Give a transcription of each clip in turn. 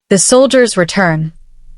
The Soldier's Return,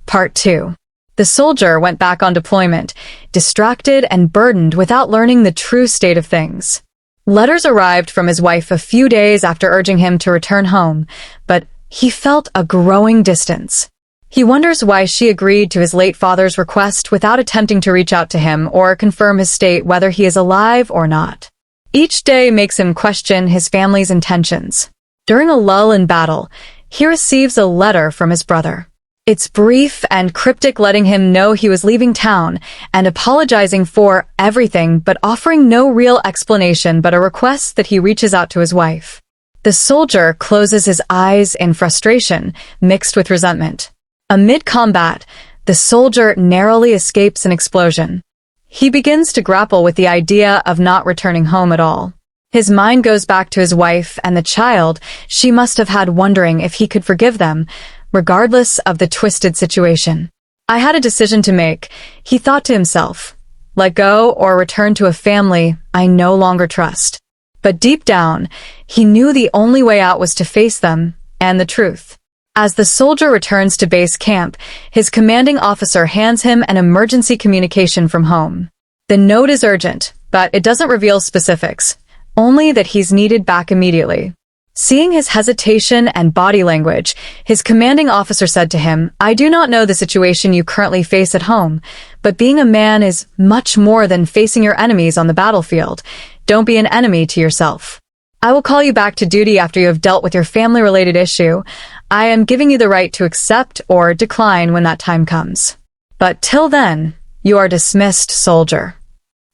Part 2. The soldier went back on deployment, distracted and burdened without learning the true state of things. Letters arrived from his wife a few days after urging him to return home, but he felt a growing distance. He wonders why she agreed to his late father's request without attempting to reach out to him or confirm his state whether he is alive or not. Each day makes him question his family's intentions. During a lull in battle, he receives a letter from his brother. It's brief and cryptic, letting him know he was leaving town and apologizing for everything, but offering no real explanation but a request that he reaches out to his wife. The soldier closes his eyes in frustration, mixed with resentment. Amid combat, the soldier narrowly escapes an explosion. He begins to grapple with the idea of not returning home at all. His mind goes back to his wife and the child she must have had, wondering if he could forgive them, regardless of the twisted situation. I had a decision to make, he thought to himself. Let go or return to a family I no longer trust. But deep down, he knew the only way out was to face them and the truth. As the soldier returns to base camp, his commanding officer hands him an emergency communication from home. The note is urgent, but it doesn't reveal specifics, only that he's needed back immediately. Seeing his hesitation and body language, his commanding officer said to him, "I do not know the situation you currently face at home, but being a man is much more than facing your enemies on the battlefield. Don't be an enemy to yourself. I will call you back to duty after you have dealt with your family-related issue. I am giving you the right to accept or decline when that time comes. But till then, you are dismissed, soldier."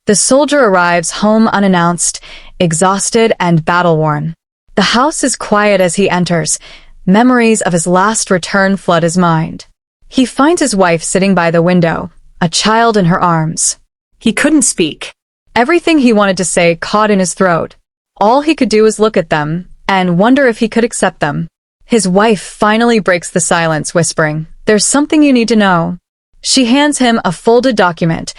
The soldier arrives home unannounced, exhausted and battle-worn. The house is quiet as he enters. Memories of his last return flood his mind. He finds his wife sitting by the window, a child in her arms. He couldn't speak. Everything he wanted to say caught in his throat. All he could do was look at them and wonder if he could accept them. His wife finally breaks the silence, whispering, "There's something you need to know." She hands him a folded document,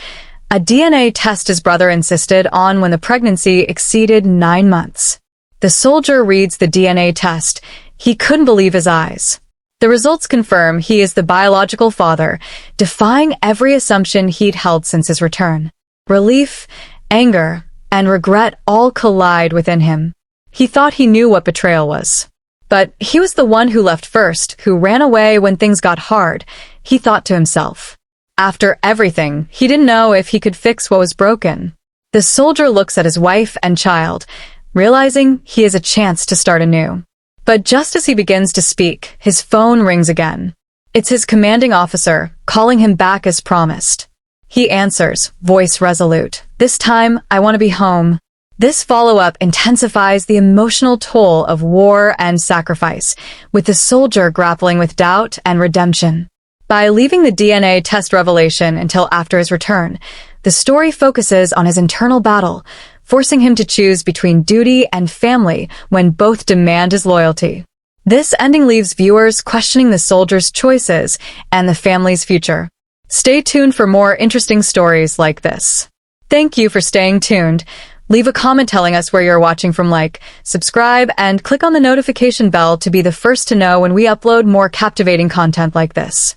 a DNA test his brother insisted on when the pregnancy exceeded 9 months. The soldier reads the DNA test. He couldn't believe his eyes. The results confirm he is the biological father, defying every assumption he'd held since his return. Relief, anger, and regret all collide within him. He thought he knew what betrayal was. But he was the one who left first, who ran away when things got hard, he thought to himself. After everything, he didn't know if he could fix what was broken. The soldier looks at his wife and child, realizing he has a chance to start anew. But just as he begins to speak, his phone rings again. It's his commanding officer, calling him back as promised. He answers, voice resolute. "This time, I want to be home." This follow-up intensifies the emotional toll of war and sacrifice, with the soldier grappling with doubt and redemption. By leaving the DNA test revelation until after his return, the story focuses on his internal battle, forcing him to choose between duty and family when both demand his loyalty. This ending leaves viewers questioning the soldier's choices and the family's future. Stay tuned for more interesting stories like this. Thank you for staying tuned. Leave a comment telling us where you're watching from, subscribe, and click on the notification bell to be the first to know when we upload more captivating content like this.